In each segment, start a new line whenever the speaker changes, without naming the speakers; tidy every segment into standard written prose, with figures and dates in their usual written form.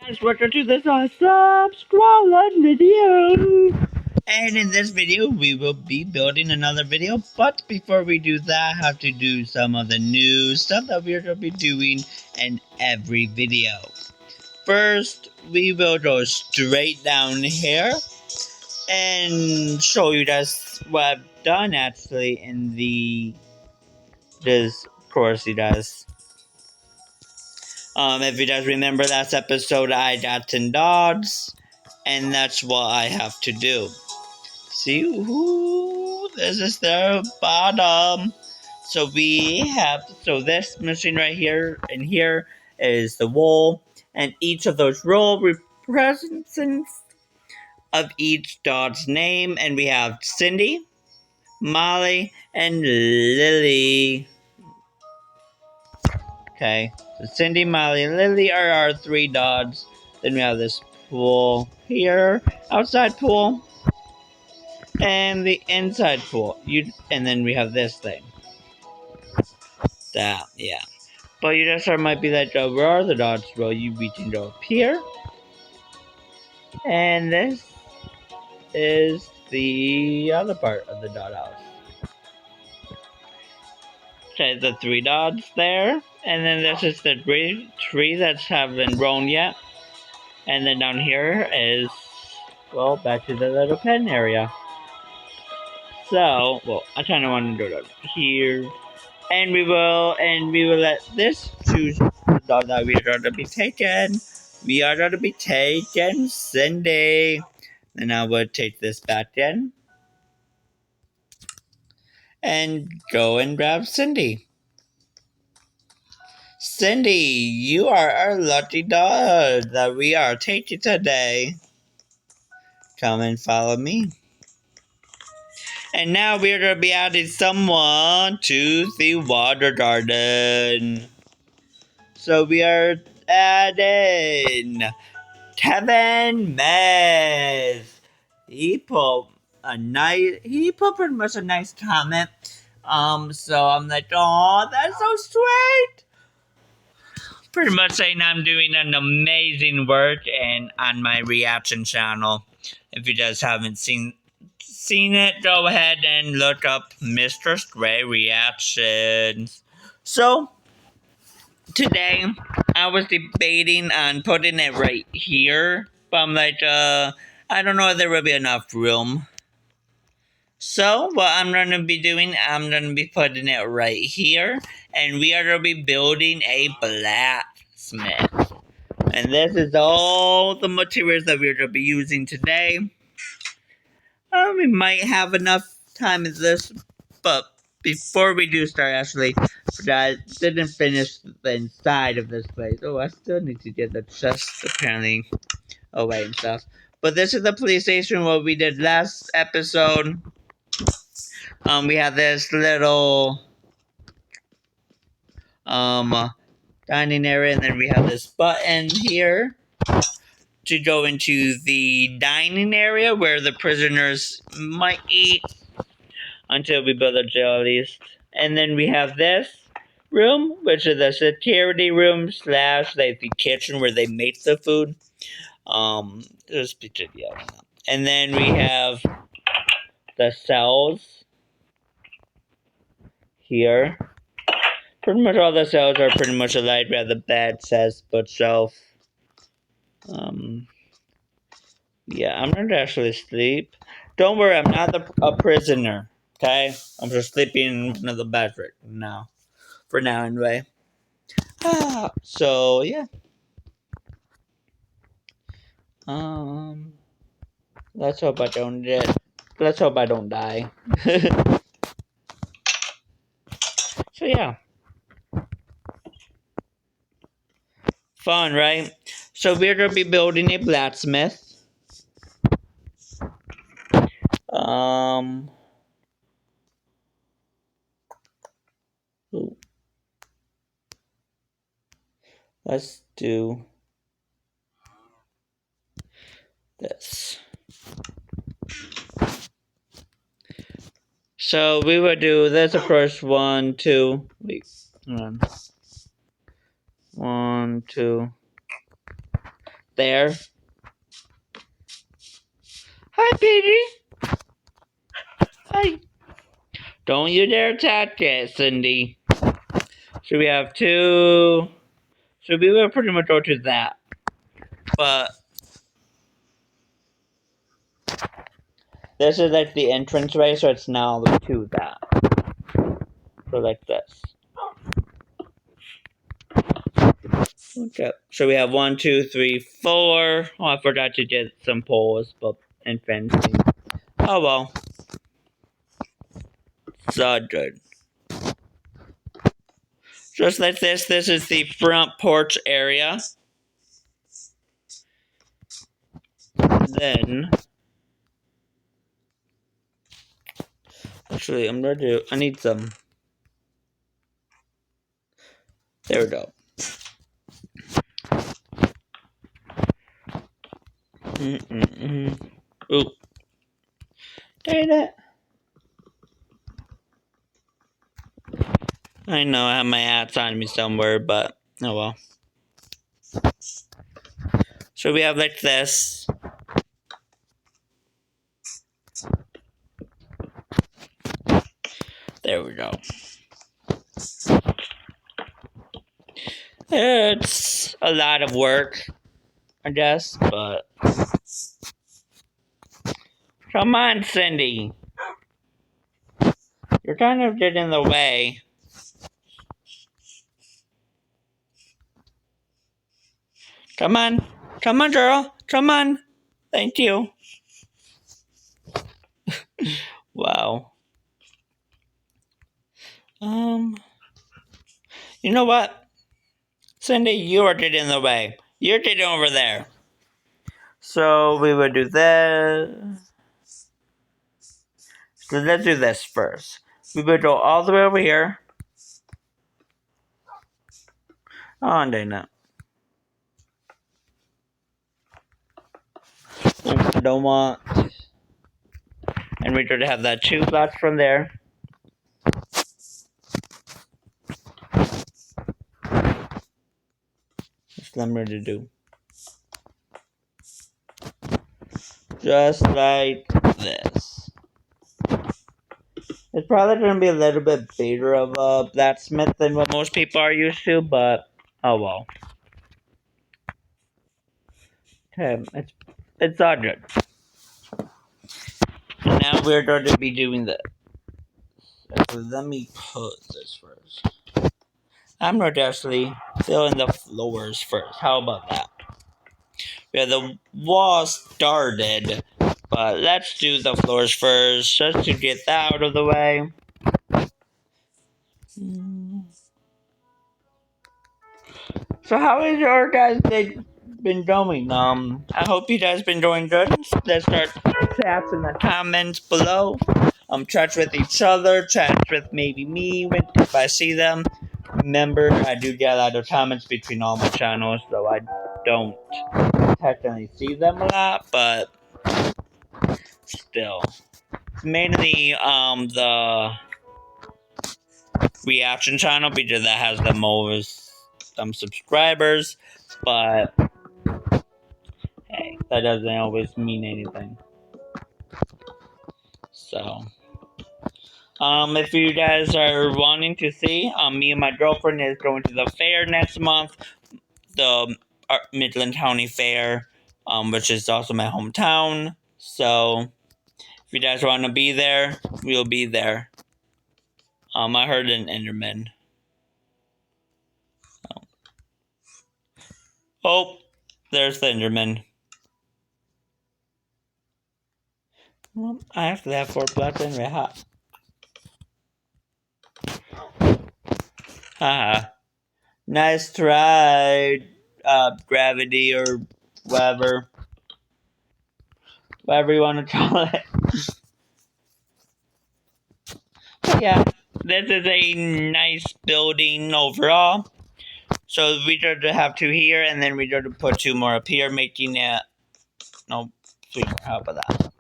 Guys, welcome to this awesome squaland video. And in this video, we will be building another video. But before we do that, I have to do some of the new stuff that we're going to be doing in every video. First, we will go straight down here and show you guys what I've done actually in this course, you guys. If you guys remember last episode, I got 10 dogs, and that's what I have to do. See, ooh, this is the bottom. So this machine right here and here is the wool, and each of those roll represents of each dog's name, and we have Cindy, Molly, and Lily. Okay, so Cindy, Molly, and Lily are our 3 dogs. Then we have this pool here, outside pool, and the inside pool. And then we have this thing. That, yeah. But you just might be like, oh, where are the dogs? Well, we can go up here. And this is the other part of the dog house. Okay, the 3 dogs there. And then this is the tree that haven't grown yet. And then down here is, well, back to the little pen area. So, well, I kind of want to go down here. And we will let this choose the dog that we are going to be taking. We are going to be taking Cindy. And I will take this back in. And go and grab Cindy. Cindy, you are our lucky dog that we are taking today. Come and follow me. And now we're going to be adding someone to the water garden. So we are adding Kevin Mez. He put pretty much a nice comment. So I'm like, oh, that's so sweet. Pretty much saying I'm doing an amazing work and on my reaction channel. If you guys haven't seen it, go ahead and look up Mr. Stray Reactions. So, today, I was debating on putting it right here, but I'm like, I don't know if there will be enough room. So, what I'm going to be doing, I'm going to be putting it right here, and we are going to be building a blacksmith. And this is all the materials that we're going to be using today. We might have enough time in this, but before we do start, actually, I didn't finish the inside of this place. Oh, I still need to get the chest, apparently, away and stuff. But this is the police station, what we did last episode. We have this little, dining area, and then we have this button here to go into the dining area where the prisoners might eat until we build a jail at least. And then we have this room, which is the security room / like the kitchen where they make the food. There's picture, yeah. And then we have the cells here. Pretty much all the cells are pretty much alike. We have the bed, chest, bookshelf. Yeah, I'm going to actually sleep. Don't worry, I'm not a prisoner. Okay? I'm just sleeping in one of the beds right now. For now, anyway. So, yeah. Let's hope I don't die. So, yeah. Fun, right? So, we're going to be building a blacksmith. Ooh. Let's do this. So we will do this the first 1, 2. Wait, hold on. 1, 2. there. Hi, Petey. Hi. Don't you dare touch it, Cindy. So we have two. So we will pretty much go to that. But this is like the entrance way, so it's now to that. So like this. Okay. So we have 1, 2, 3, 4. Oh, I forgot to get some poles, but and fencing. Oh well. So good. Just like this is the front porch area. Then, actually, I need some. There we go. Oop. Dang it. I know I have my ads on me somewhere, but oh well. So we have like this. There we go. It's a lot of work, I guess, but come on, Cindy. You're kind of getting in the way. Come on. Come on, girl. Come on. Thank you. Wow. You know what? Cindy, you are getting in the way. You're getting over there. So we would do this. So let's do this first. We would go all the way over here. Oh, dang it. I don't want. And we're going to have that 2 blocks from there. That's what I'm ready to do. Just like this. It's probably going to be a little bit bigger of a blacksmith than what most people are used to, but oh well. Okay, it's all good. Now we're going to be doing this. So let me put this first. I'm going to actually fill in the floors first. How about that? Yeah, the wall started, but let's do the floors first, just to get that out of the way. So how has your guys' day been going? I hope you guys been doing good. Let's start chats in the comments below. Chat with each other, chat with maybe me if I see them. Remember, I do get a lot of comments between all my channels, so I don't technically see them a lot, but still. It's mainly the reaction channel because that has the most subscribers, but hey, that doesn't always mean anything. So if you guys are wanting to see, me and my girlfriend is going to the fair next month, the Midland County Fair, which is also my hometown. So if you guys want to be there, we'll be there. I heard an Enderman. Oh, there's the Enderman. Well, I actually have 4 blocks anyway, ha. Haha. Nice try, gravity or whatever you want to call it. Yeah, this is a nice building overall. So we going to have 2 here, and then we going to put 2 more up here, making it, no, 3 more. How about that?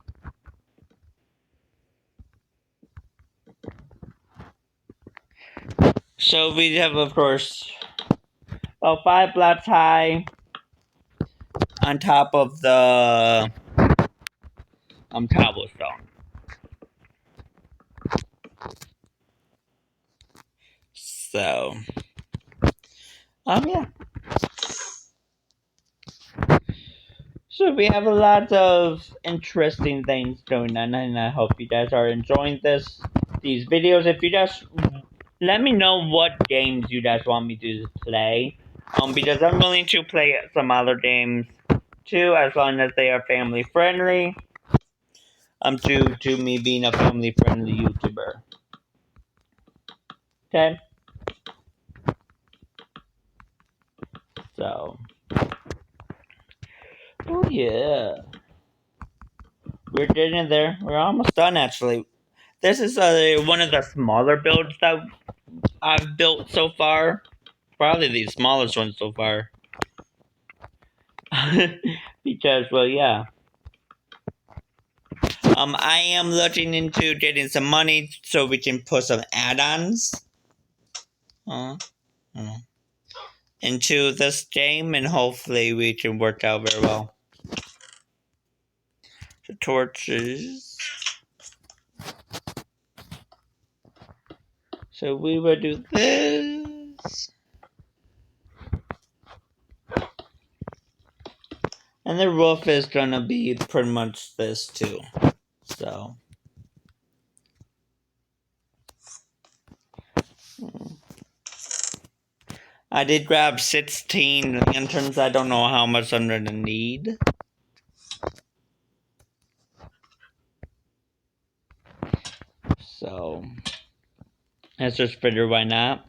So we have, of course, 5 blocks high. on top of the cobblestone. So, yeah. So we have a lot of interesting things going on, and I hope you guys are enjoying these videos. If you guys let me know what games you guys want me to play, because I'm willing to play some other games too, as long as they are family friendly. To me being a family friendly YouTuber. Okay, so oh yeah, we're getting there. We're almost done actually. This is one of the smaller builds that I've built so far. Probably the smallest one so far. Because, well, yeah. I am looking into getting some money so we can put some add-ons into this game, and hopefully we can work out very well. The torches. So we will do this. And the roof is gonna be pretty much this too. So. I did grab 16 lanterns. I don't know how much I'm gonna need. So. Let's just figure why not.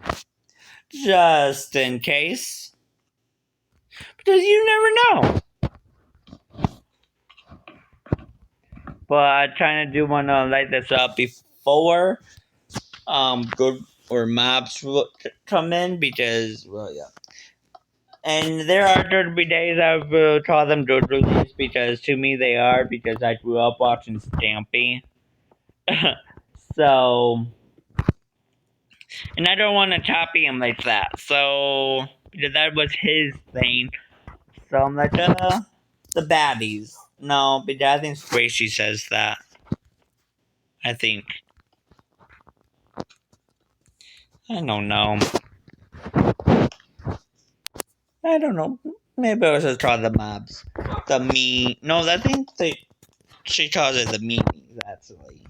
Just in case. Because you never know. But I kind of do want to light this up before good or mobs will come in, because, well, yeah. And there are going to be days I will call them good release, because to me they are, because I grew up watching Stampy. So, and I don't want to copy him like that. So, because that was his thing. So I'm like, the baddies. No, but I think Gracie says that. I think. I don't know. I don't know. Maybe I was just call the mobs. No, I think she calls it the meanies, actually.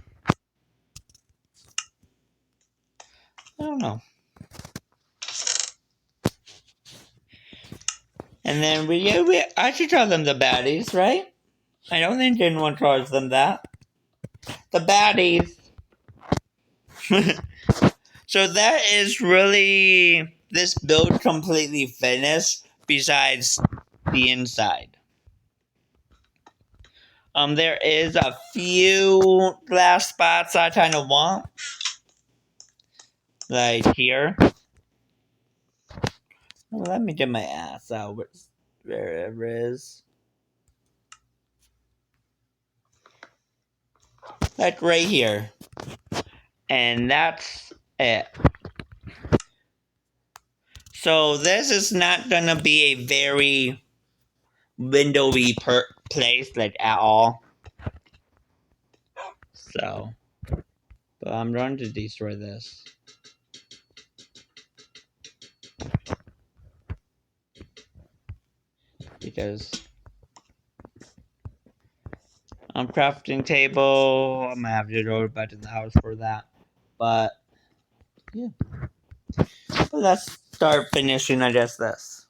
I don't know. And then I should call them the baddies, right? I don't think anyone calls them that. The baddies. So that is really this build completely finished, besides the inside. There is a few glass spots I kind of want, like here. Let me get my ass out where it is. Like right here. And that's it. So this is not gonna be a very windowy place, like, at all. So, but I'm going to destroy this. Because crafting table, I'm gonna have to go back to the house for that. But yeah, well, let's start finishing, I guess, this.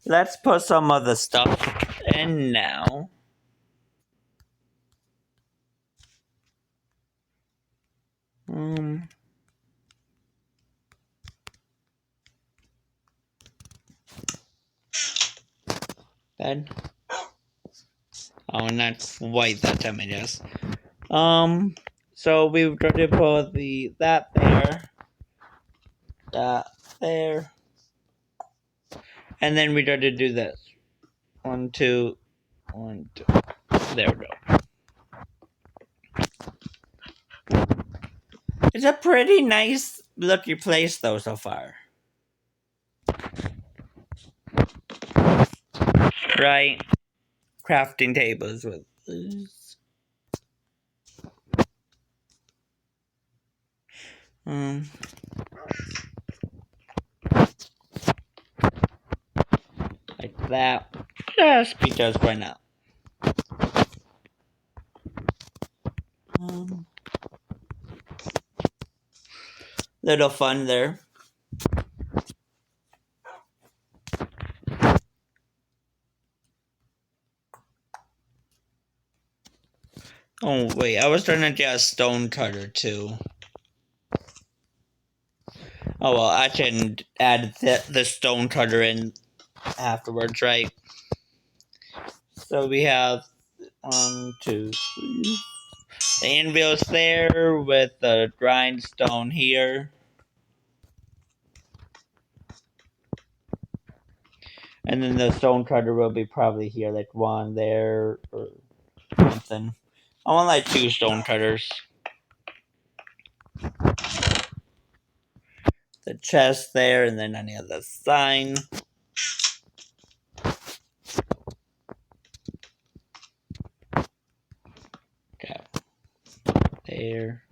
Let's put some of the stuff in now. Bed. Oh, not quite that time, I guess. So we've got to put that there, and then we got to do this. 1, 2, 1, 2. There we go. It's a pretty nice looking place, though, so far. Right? Crafting tables with this. Like that. Just because why not? Little fun there. Oh wait, I was trying to get a stone cutter too. Oh well, I can add the stone cutter in afterwards, right? So we have 1, 2, 3. The anvil's there with the grindstone here. And then the stone cutter will be probably here, like one there or something. I want like 2 stone cutters. The chest there, and then any other sign. Okay. There.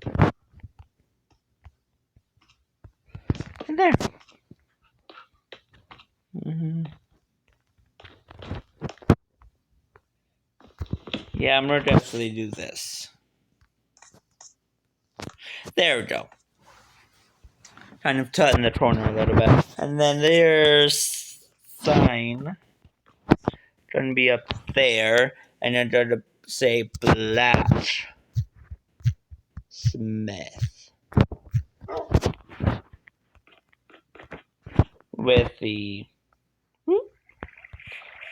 And there. Yeah, I'm gonna definitely do this. There we go. Kind of tut in the corner a little bit. And then there's sign. Gonna be up there. And then gonna say blacksmith. With the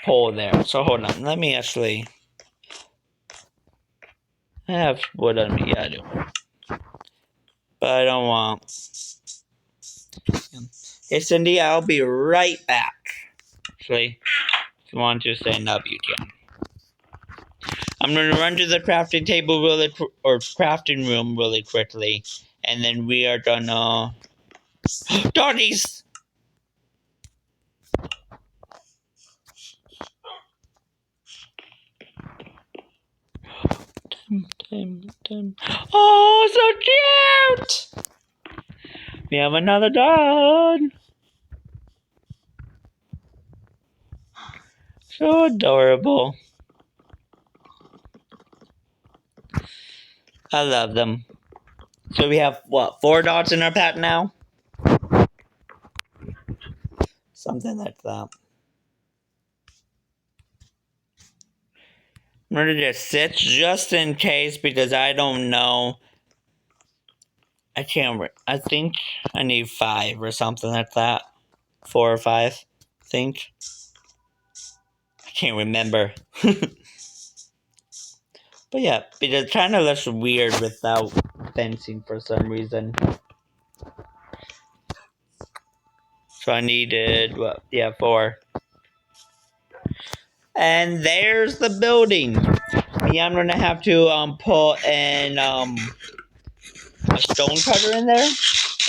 pole there. So hold on. Let me actually. I have wood on me. Yeah, I do. But I don't want. Hey, Cindy, I'll be right back. Actually, if you want to stand up, you can. I'm going to run to the crafting table or crafting room really quickly. And then we are gonna. Doggies! Oh, so cute! We have another dog. So adorable. I love them. So we have, what, 4 dogs in our pack now? Something like that. I'm going to just sit just in case because I don't know. I can't, I think I need 5 or something like that. 4 or 5, I think. I can't remember. But yeah, it kind of looks weird without fencing for some reason. So I needed, what? Yeah, 4. And there's the building. Yeah, I'm gonna have to put in a stone cutter in there.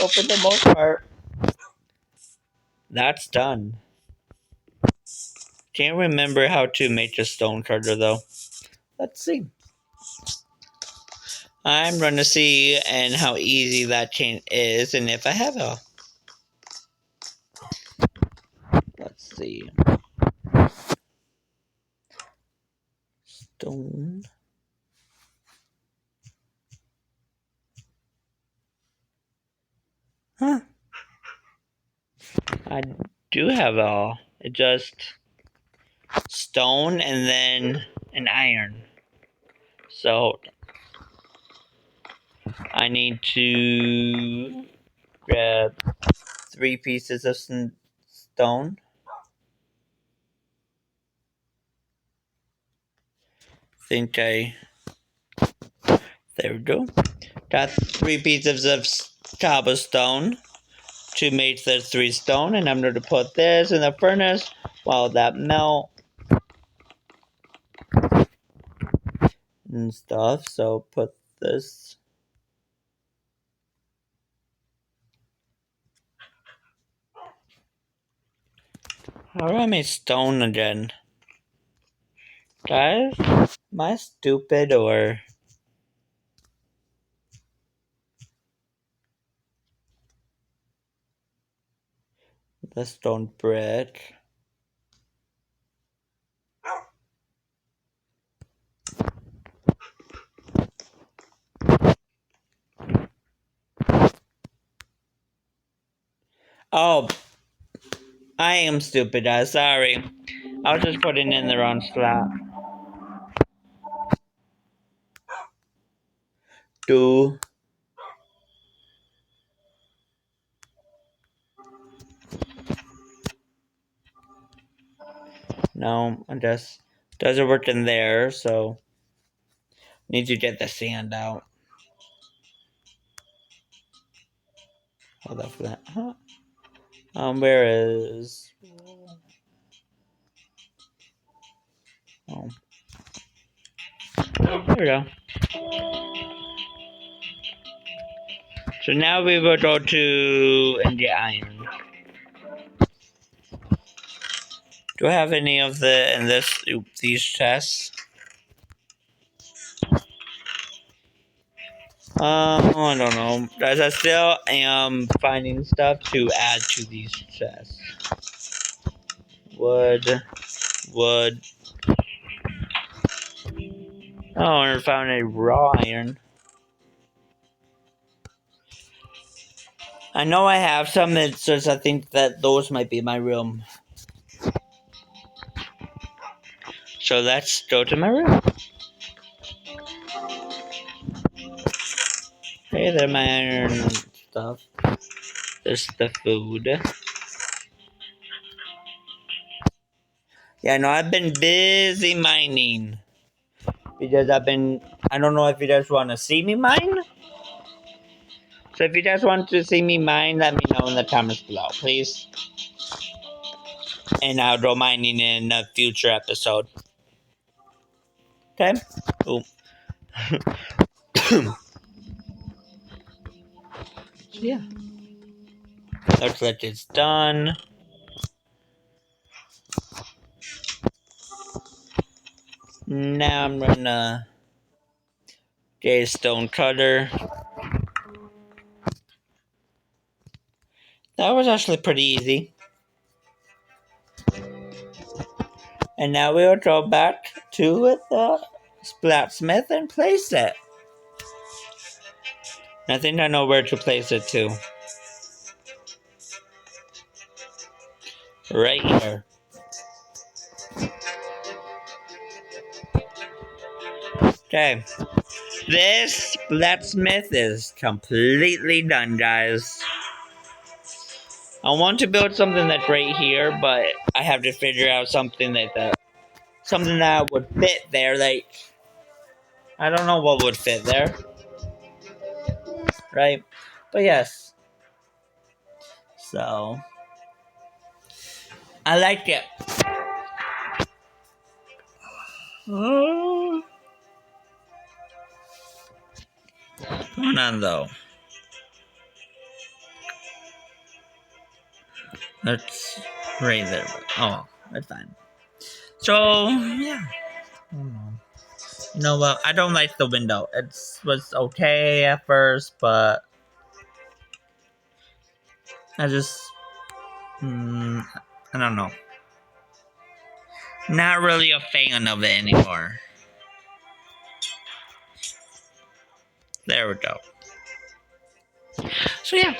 But for the most part, that's done. Can't remember how to make a stone cutter though. Let's see. I'm gonna see and how easy that chain is, and if I have a. Let's see. Stone. Huh. I do have just stone and then an iron. So I need to grab 3 pieces of stone. There we go. Got 3 pieces of cobblestone to make the 3 stone, and I'm going to put this in the furnace while that melt and stuff. So put this. How do I make stone again? Guys, am I stupid or the stone brick? Oh, I am stupid, guys. Sorry. I was just putting in the wrong slot. Two. No, I just doesn't work in there, so need to get the sand out. Hold up for that. Huh? Where is? Oh, there we go. So now we will go to India Iron. Do I have any of these chests? I don't know. As I still am finding stuff to add to these chests. Wood. Oh, I found a raw iron. I know I have some. It's just I think that those might be my room. So let's go to my room. Hey there, my iron stuff. There's the food. Yeah, no, I've been busy mining. Because I don't know if you guys want to see me mine. So if you guys want to see me mine, let me know in the comments below, please. And I'll go mining in a future episode. Okay? Ooh. Yeah. Looks like it's done. Now I'm gonna get a stone cutter. That was actually pretty easy. And now we'll go back to the blacksmith and place it. I think I know where to place it too. Right here. Okay. This blacksmith is completely done, guys. I want to build something that's right here, but I have to figure out something that would fit there. Like, I don't know what would fit there. Right? But yes. So, I like it. What's going on though? That's right there. Oh, that's fine. So, yeah. I don't know. You know what? I don't like the window. It was okay at first, but I just, I don't know. Not really a fan of it anymore. There we go. So yeah,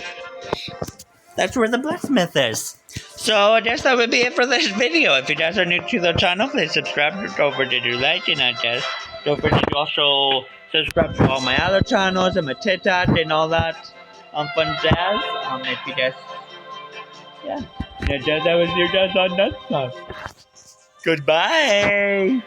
that's where the blacksmith is. So I guess that would be it for this video. If you guys are new to the channel, please subscribe. Don't forget to like, and I guess don't forget to also subscribe to all my other channels and my TikTok and all that fun jazz. If you guys, yeah, that was your guys on that stuff. Goodbye.